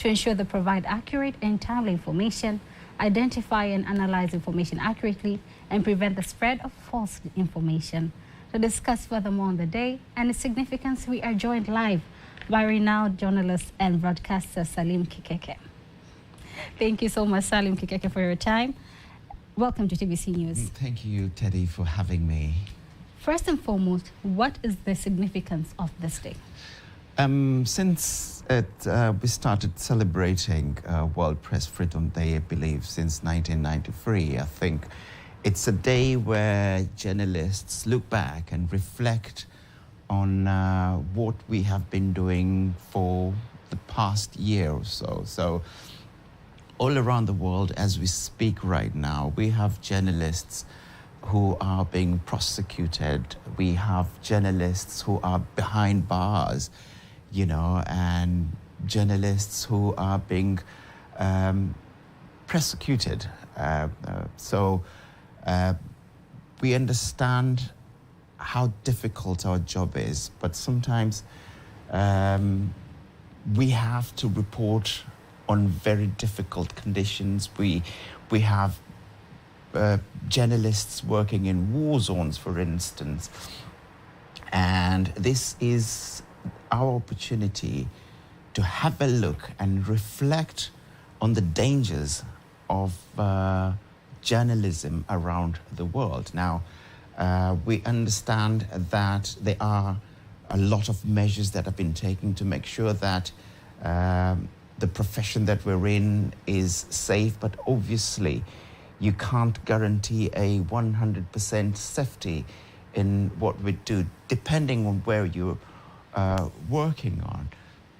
to ensure they provide accurate and timely information, identify and analyze information accurately, and prevent the spread of false information. To discuss furthermore on the day and its significance, we are joined live by renowned journalist and broadcaster Salim Kikeke. Thank you so much, Salim Kikeke, for your time. Welcome to TBC News. Thank you, Teddy, for having me. First and foremost, what is the significance of this day? Since we started celebrating World Press Freedom Day, I believe, since 1993, I think it's a day where journalists look back and reflect on what we have been doing for the past year or so. So all around the world, as we speak right now, we have journalists who are being prosecuted. We have journalists who are behind bars, and journalists who are being persecuted. So we understand how difficult our job is, but sometimes we have to report on very difficult conditions. We have journalists working in war zones, for instance, and this is our opportunity to have a look and reflect on the dangers of journalism around the world. Now, we understand that there are a lot of measures that have been taken to make sure that the profession that we're in is safe, but obviously you can't guarantee a 100% safety in what we do, depending on where you're working on.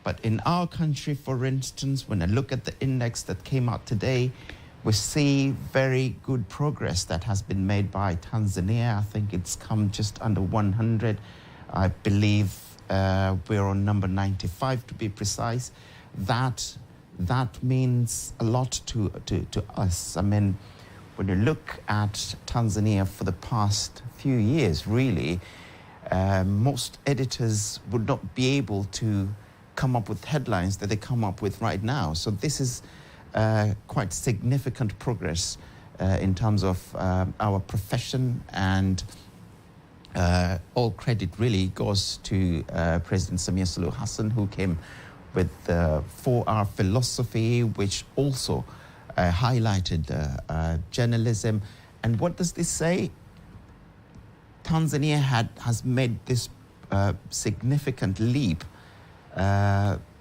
But in our country, for instance, when I look at the index that came out today, we see very good progress that has been made by Tanzania. I think it's come just under 100. I believe we're on number 95 to be precise. That means a lot to us. I mean, when you look at Tanzania for the past few years, really, most editors would not be able to come up with headlines that they come up with right now. So this is quite significant progress in terms of our profession, and all credit really goes to President Samia Suluhu Hassan, who came with the 4R philosophy, which also highlighted journalism. And what does this say? Tanzania has made this significant leap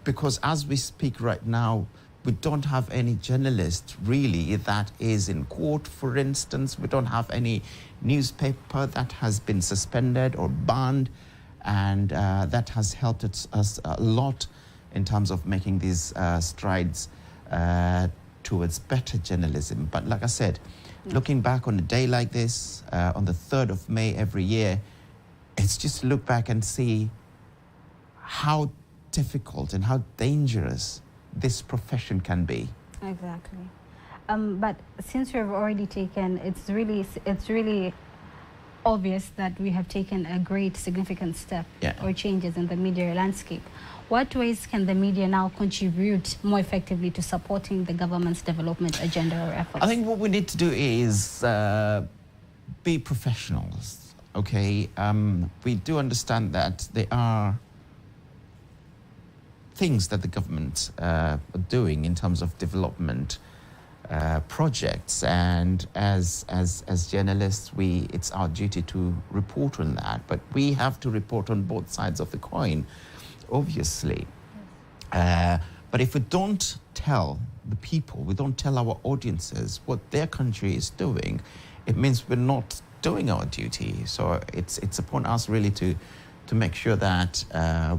because as we speak right now, we don't have any journalist really that is in court, for instance. We don't have any newspaper that has been suspended or banned, and that has helped us a lot in terms of making these strides towards better journalism. But like I said, looking back on a day like this, on the 3rd of May every year, it's just look back and see how difficult and how dangerous this profession can be. Exactly. But since we have already taken, it's really obvious that we have taken a great significant step or changes in the media landscape. What ways can the media now contribute more effectively to supporting the government's development agenda or efforts? I think what we need to do is be professionals, okay? We do understand that there are things that the government are doing in terms of development projects, and as journalists, it's our duty to report on that. But we have to report on both sides of the coin, obviously. But if we don't tell the people, we don't tell our audiences what their country is doing, it means we're not doing our duty. So it's upon us really to make sure that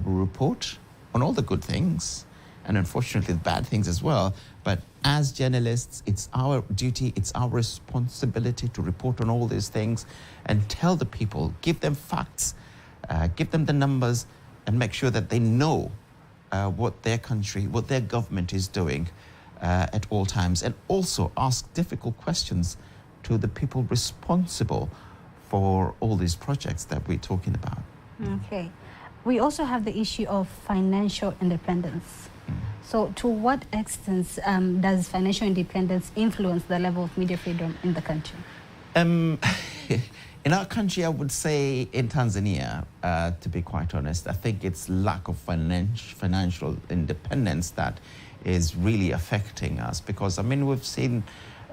we report on all the good things, and unfortunately the bad things as well. But as journalists, it's our duty, it's our responsibility to report on all these things and tell the people, give them facts, give them the numbers, and make sure that they know what their country, what their government is doing at all times, and also ask difficult questions to the people responsible for all these projects that we're talking about. Okay. We also have the issue of financial independence. So to what extent does financial independence influence the level of media freedom in the country? In our country, I would say in Tanzania, to be quite honest, I think it's lack of financial independence that is really affecting us, because, I mean, we've seen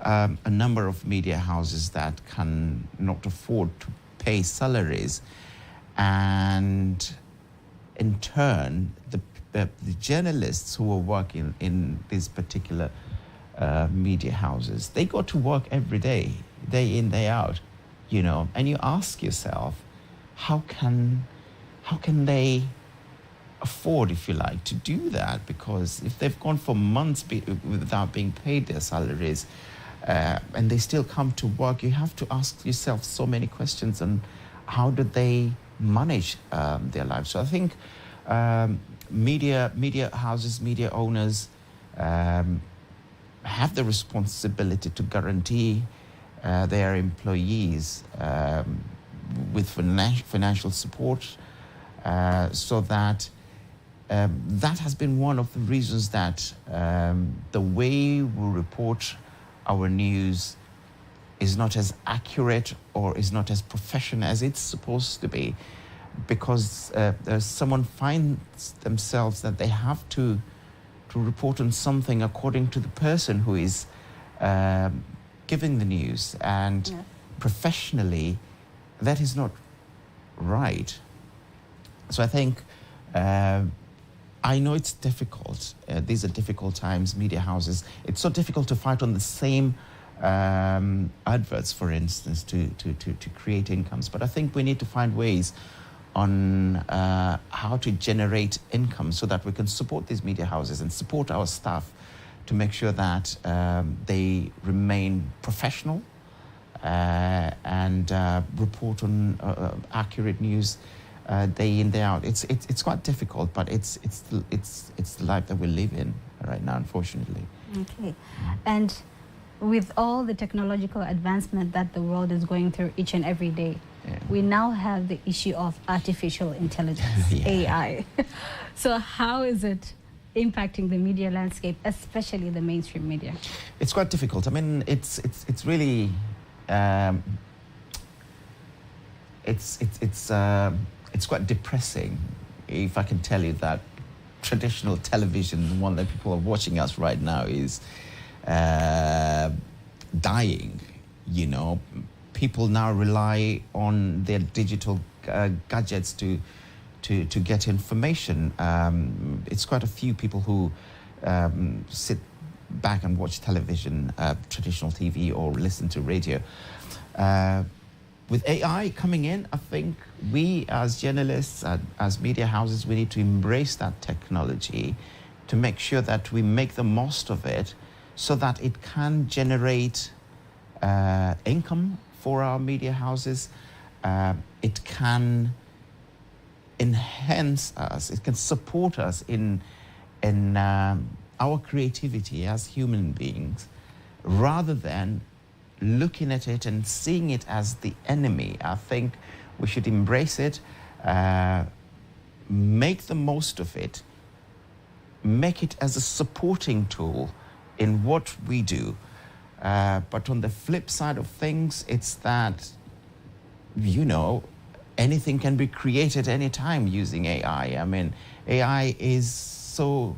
a number of media houses that can not afford to pay salaries, and in turn, the journalists who are working in these particular media houses, they go to work every day in, day out, you know, and you ask yourself, how can they afford, if you like, to do that? Because if they've gone for months without being paid their salaries, and they still come to work, you have to ask yourself so many questions on how do they manage their lives. So I think media houses, media owners have the responsibility to guarantee their employees with financial support, so that that has been one of the reasons that the way we report our news is not as accurate or is not as professional as it's supposed to be, because someone finds themselves that they have to report on something according to the person who is giving the news, and professionally that is not right. So I think I know it's difficult. These are difficult times, media houses. It's so difficult to fight on the same adverts, for instance, to create incomes. But I think we need to find ways on how to generate income so that we can support these media houses and support our staff to make sure that they remain professional and report on accurate news day in, day out. It's quite difficult, but it's the life that we live in right now, unfortunately. Okay, and with all the technological advancement that the world is going through each and every day, we now have the issue of artificial intelligence, AI. So how is it impacting the media landscape, especially the mainstream media? It's quite difficult. I mean, it's really it's quite depressing, if I can tell you that traditional television, the one that people are watching us right now, is dying. You know, people now rely on their digital gadgets to get information. It's quite a few people who sit back and watch television, traditional TV, or listen to radio. With AI coming in, I think we as journalists, as media houses, we need to embrace that technology to make sure that we make the most of it so that it can generate income for our media houses. It can enhance us, it can support us in our creativity as human beings, rather than looking at it and seeing it as the enemy. I think we should embrace it, make the most of it, make it as a supporting tool in what we do. But on the flip side of things, it's that, you know, anything can be created anytime using AI. I mean, AI is so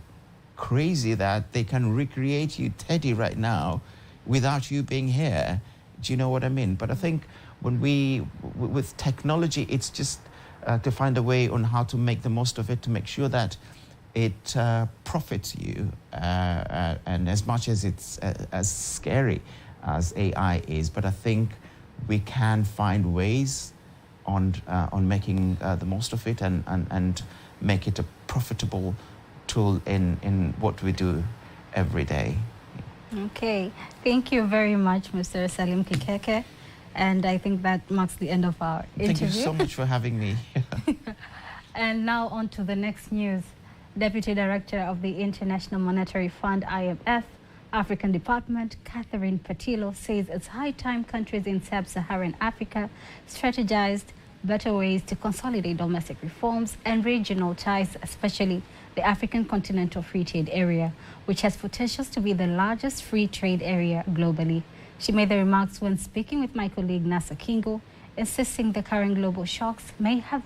crazy that they can recreate you, Teddy, right now without you being here. Do you know what I mean? But I think when with technology, it's just to find a way on how to make the most of it, to make sure that it profits you. And as much as it's as scary as AI is, but I think we can find ways on making the most of it and make it a profitable tool in what we do every day. Okay, thank you very much, Mr. Salim Kikeke. And I think that marks the end of our interview. Thank you so much for having me. And now on to the next news. Deputy Director of the International Monetary Fund, IMF, African Department, Catherine Patilo, says it's high time countries in sub-Saharan Africa strategized better ways to consolidate domestic reforms and regional ties, especially the African Continental Free Trade Area, which has potentials to be the largest free trade area globally. She made the remarks when speaking with my colleague Nasa Kingo, insisting the current global shocks may have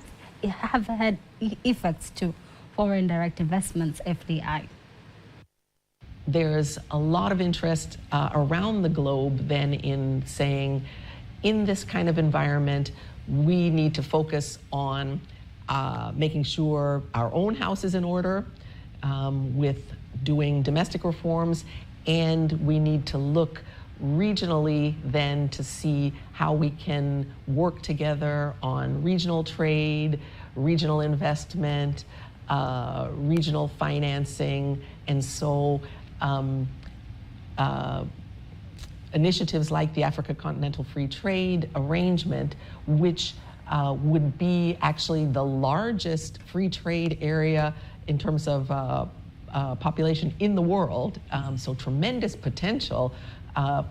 had effects to foreign direct investments, FDI. There's a lot of interest around the globe then in saying, in this kind of environment, we need to focus on making sure our own house is in order with doing domestic reforms, and we need to look regionally then to see how we can work together on regional trade, regional investment, regional financing, and so initiatives like the Africa Continental Free Trade Arrangement, which would be actually the largest free trade area in terms of population in the world, so tremendous potential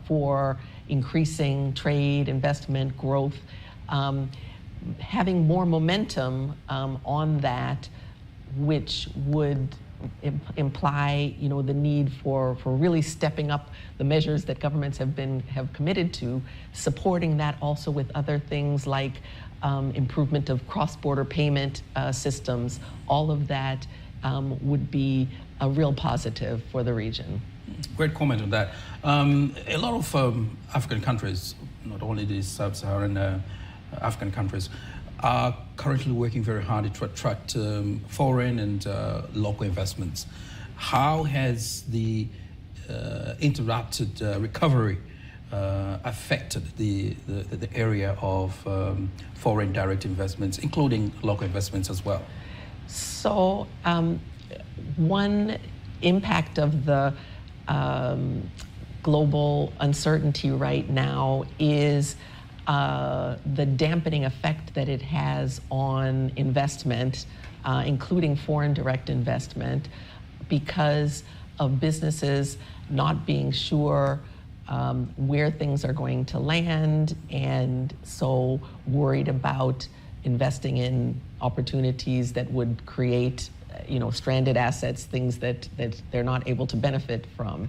for increasing trade, investment, growth, having more momentum on that, which would imply, the need for really stepping up the measures that governments have committed to, supporting that also with other things like improvement of cross-border payment systems. All of that would be a real positive for the region. Great comment on that. A lot of African countries, not only the sub-Saharan African countries, are currently working very hard to attract foreign and local investments. How has the interrupted recovery affected the area of foreign direct investments, including local investments as well? So one impact of the global uncertainty right now is the dampening effect that it has on investment, including foreign direct investment, because of businesses not being sure where things are going to land, and so worried about investing in opportunities that would create, stranded assets, things that they're not able to benefit from.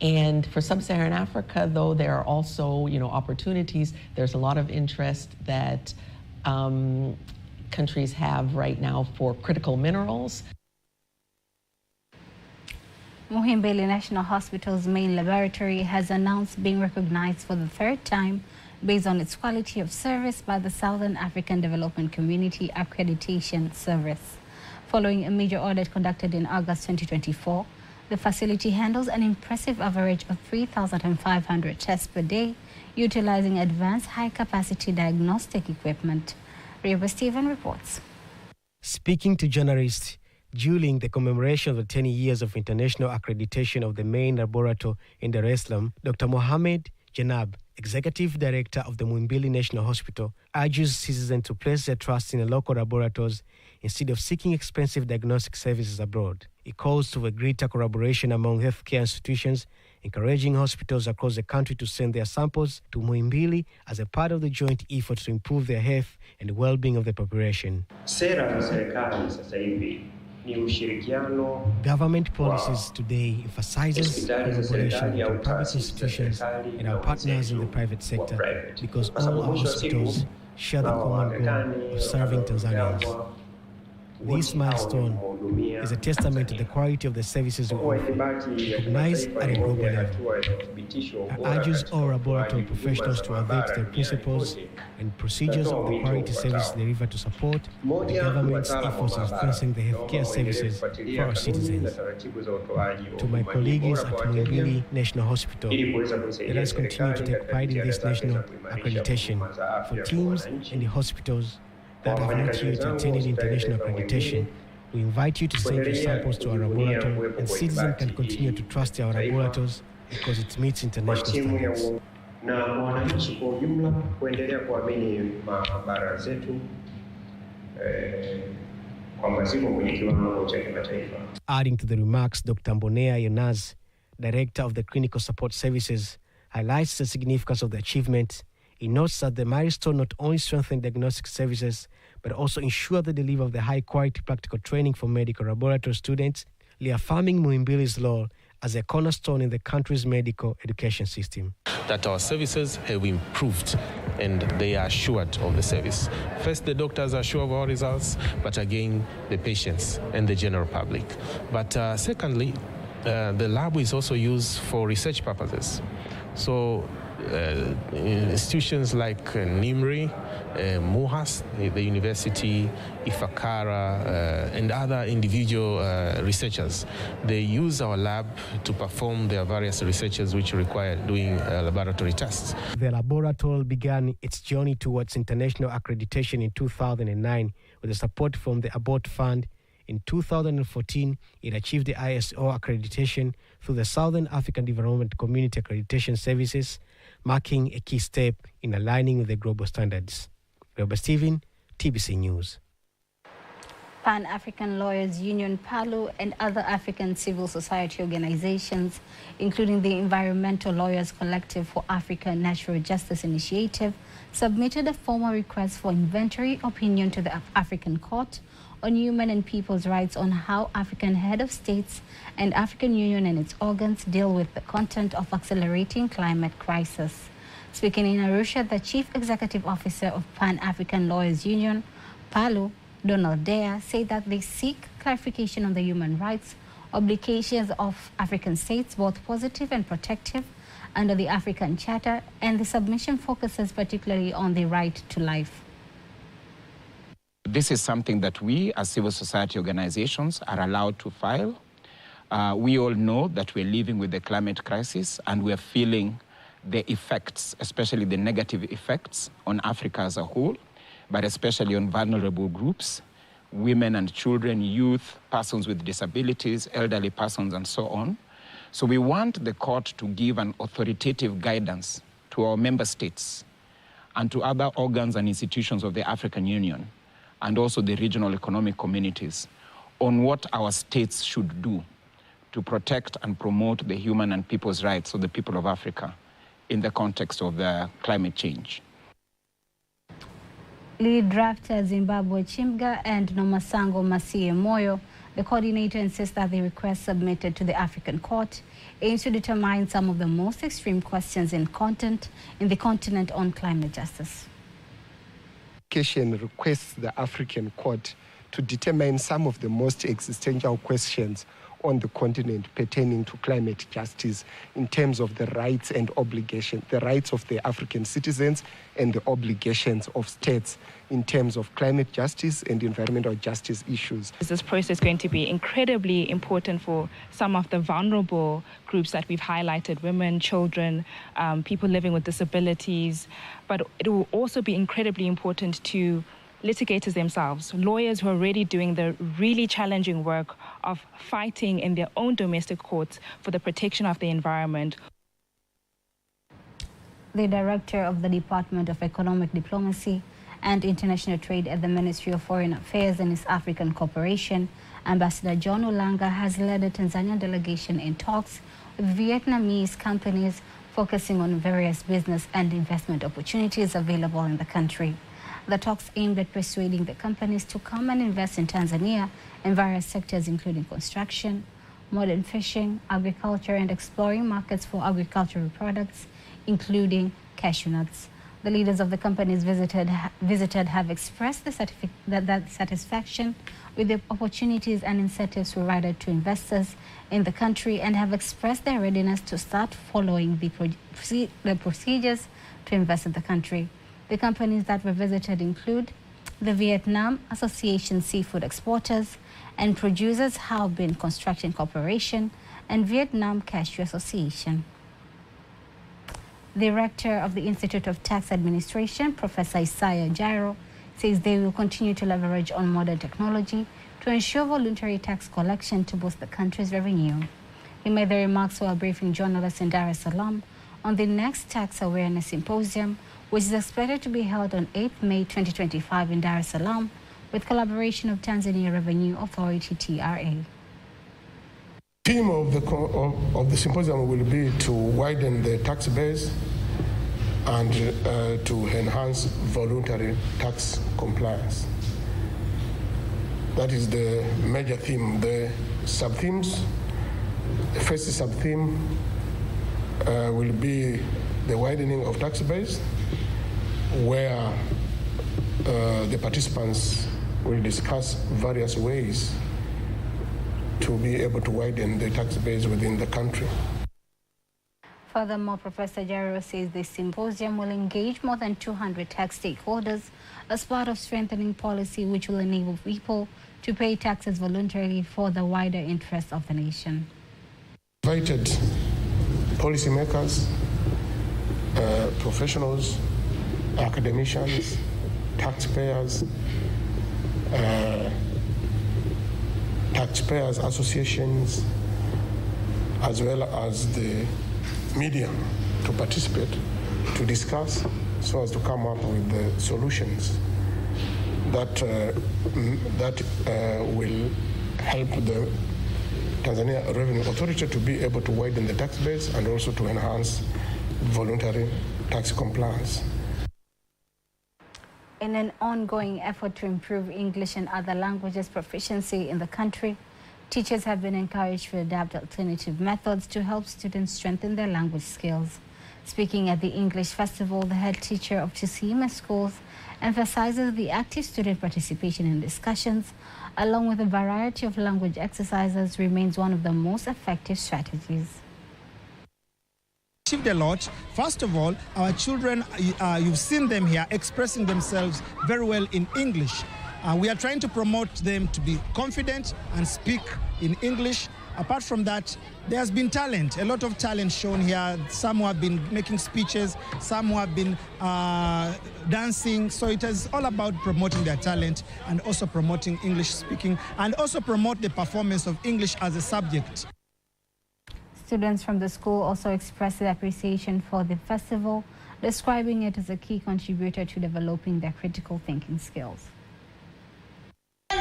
And for sub-Saharan Africa, though, there are also, opportunities. There's a lot of interest that countries have right now for critical minerals. Muhimbili National Hospital's main laboratory has announced being recognized for the third time based on its quality of service by the Southern African Development Community Accreditation Service. Following a major audit conducted in August 2024, the facility handles an impressive average of 3,500 tests per day, utilizing advanced high-capacity diagnostic equipment. Reba Stephen reports. Speaking to journalists during the commemoration of the 10 years of international accreditation of the main laboratory in Dar es Salaam, Dr. Mohamed Janab, Executive Director of the Muhimbili National Hospital, urges citizens to place their trust in the local laboratories instead of seeking expensive diagnostic services abroad. He calls for a greater collaboration among healthcare institutions, encouraging hospitals across the country to send their samples to Muhimbili as a part of the joint effort to improve the health and well-being of the population. Government policies today emphasizes collaboration between private institutions and our partners in the private sector, because all our hospitals share the common goal of serving Tanzanians. This milestone is a testament to the quality of the services we offer, recognized at a global level. I urge all laboratory professionals to adhere to the principles and procedures of the quality service delivered to support the government's efforts in strengthening the healthcare services for our citizens. To my colleagues at Muhimbili National Hospital, let us continue to take pride in this national accreditation. For teams and the hospitals that have not yet attained international accreditation, we invite you to send your samples to our laboratory, and citizens can continue to trust our laboratories because it meets international standards. Adding to the remarks, Dr. Mbonea Yonaz, Director of the Clinical Support Services, highlights the significance of the achievement. He notes that the milestone not only strengthened diagnostic services, but also ensure the delivery of the high-quality practical training for medical laboratory students, reaffirming Muhimbili's role as a cornerstone in the country's medical education system. That our services have improved and they are assured of the service. First, the doctors are sure of our results, but again, the patients and the general public. But secondly, the lab is also used for research purposes. So institutions like NIMRI, MUHAS, the university, Ifakara, and other individual researchers, they use our lab to perform their various researches which require doing laboratory tests. The laboratory began its journey towards international accreditation in 2009 with the support from the Abort Fund. In 2014, it achieved the ISO accreditation through the Southern African Development Community Accreditation Services, marking a key step in aligning with the global standards. Robert Stephen, TBC News. Pan-African Lawyers Union, PALU, and other African civil society organizations, including the Environmental Lawyers Collective for Africa Natural Justice Initiative, submitted a formal request for inventory opinion to the African Court on Human and People's Rights on how African head of states and African Union and its organs deal with the content of accelerating climate crisis. Speaking in Arusha, the Chief Executive Officer of Pan-African Lawyers Union, PALU, Donald Dare, said that they seek clarification on the human rights obligations of African states, both positive and protective, under the African Charter, and the submission focuses particularly on the right to life. This is something that we, as civil society organizations, are allowed to file. We all know that we're living with the climate crisis and we're feeling the effects, especially the negative effects on Africa as a whole, but especially on vulnerable groups, women and children, youth, persons with disabilities, elderly persons, and so on. So we want the court to give an authoritative guidance to our member states and to other organs and institutions of the African Union, and also the regional economic communities, on what our states should do to protect and promote the human and people's rights of the people of Africa in the context of the climate change. Lead drafter Zimbabwe Chimga and Nomasango Masie Moyo, the coordinator, insists that the request submitted to the African Court aims to determine some of the most extreme questions in the continent on climate justice. Requests the African Court to determine some of the most existential questions on the continent pertaining to climate justice in terms of the rights and obligations, the rights of the African citizens and the obligations of states in terms of climate justice and environmental justice issues. This process is going to be incredibly important for some of the vulnerable groups that we've highlighted, women, children, people living with disabilities, but it will also be incredibly important to litigators themselves, lawyers who are already doing the really challenging work of fighting in their own domestic courts for the protection of the environment. The director of the Department of Economic Diplomacy and International Trade at the Ministry of Foreign Affairs and East African Cooperation, Ambassador John Olanga, has led a Tanzanian delegation in talks with Vietnamese companies focusing on various business and investment opportunities available in the country. The talks aimed at persuading the companies to come and invest in Tanzania in various sectors, including construction, modern fishing, agriculture, and exploring markets for agricultural products, including cashew nuts. The leaders of the companies visited have expressed that satisfaction with the opportunities and incentives provided to investors in the country, and have expressed their readiness to start following the procedures to invest in the country. The companies that were visited include the Vietnam Association Seafood Exporters and Producers Halbin Construction Corporation and Vietnam Cashew Association. The rector of the Institute of Tax Administration, Professor Isaiah Jairo, says they will continue to leverage on modern technology to ensure voluntary tax collection to boost the country's revenue. He made the remarks while briefing journalists in Dar es Salaam on the next tax awareness symposium, which is expected to be held on 8 May 2025 in Dar es Salaam, with collaboration of Tanzania Revenue Authority, TRA. The theme of the symposium will be to widen the tax base and to enhance voluntary tax compliance. That is the major theme. The sub-themes, the first sub-theme will be the widening of tax base, where the participants will discuss various ways to be able to widen the tax base within the country. Furthermore, Professor Jaro says the symposium will engage more than 200 tax stakeholders as part of strengthening policy which will enable people to pay taxes voluntarily for the wider interests of the nation. Invited policymakers, professionals, academicians, taxpayers, taxpayers associations, as well as the media to participate, to discuss, so as to come up with the solutions that will help the Tanzania Revenue Authority to be able to widen the tax base and also to enhance voluntary tax compliance. In an ongoing effort to improve English and other languages proficiency in the country, teachers have been encouraged to adapt alternative methods to help students strengthen their language skills. Speaking at the English Festival, the head teacher of Chisima schools emphasizes the active student participation in discussions, along with a variety of language exercises, remains one of the most effective strategies. Achieved a lot. First of all, our children, you've seen them here expressing themselves very well in English. We are trying to promote them to be confident and speak in English. Apart from that, there has been talent, a lot of talent shown here. Some who have been making speeches, some who have been dancing. So it is all about promoting their talent and also promoting English speaking and also promote the performance of English as a subject. Students from the school also expressed their appreciation for the festival, describing it as a key contributor to developing their critical thinking skills.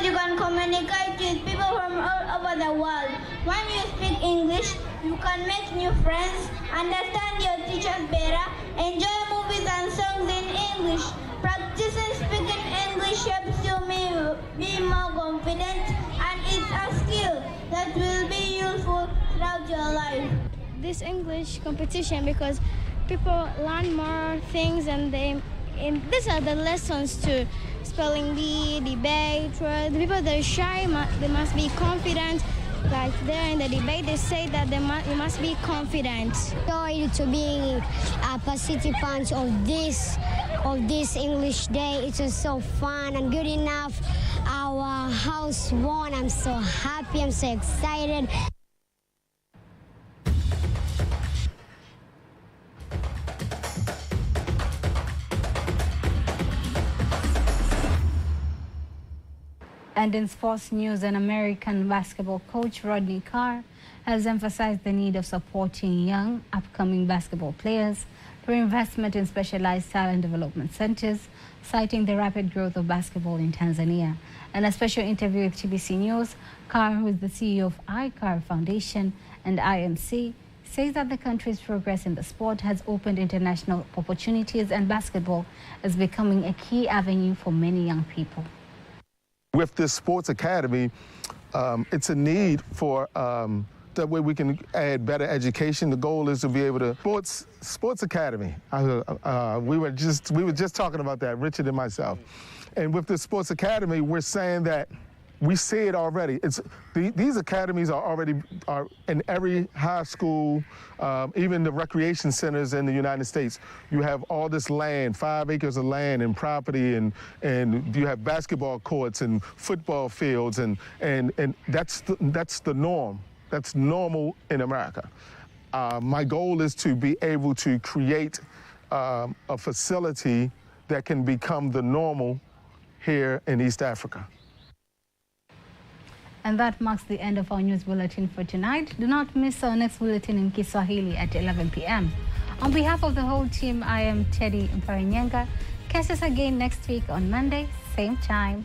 You can communicate with people from all over the world. When you speak English, you can make new friends, understand your teachers better, enjoy movies and songs in English. Practicing speaking English helps you be more confident, and it's a skill that will be useful throughout your life. This English competition, because people learn more things, and these are the lessons to spelling bee, debate. The people that are shy, they must be confident. Like there in the debate, they say that they must be confident. Joy to being a participant of this English day. It was so fun and good enough. Our house won. I'm so happy. I'm so excited. And in sports news, an American basketball coach, Rodney Carr, has emphasized the need of supporting young, upcoming basketball players through investment in specialized talent development centers, citing the rapid growth of basketball in Tanzania. In a special interview with TBC News, Carr, who is the CEO of iCarr Foundation and IMC, says that the country's progress in the sport has opened international opportunities, and basketball is becoming a key avenue for many young people. With this sports academy, it's a need for that way we can add better education. The goal is to be able to sports academy. We were just talking about that, Richard and myself. And with the sports academy, we're saying that we see it already. These academies are in every high school, even the recreation centers in the United States. You have all this land, 5 acres of land and property, and you have basketball courts and football fields, and that's the norm. That's normal in America. My goal is to be able to create a facility that can become the normal here in East Africa. And that marks the end of our news bulletin for tonight. Do not miss our next bulletin in Kiswahili at 11 p.m. On behalf of the whole team, I am Teddy Mparinyenga. Catch us again next week on Monday, same time.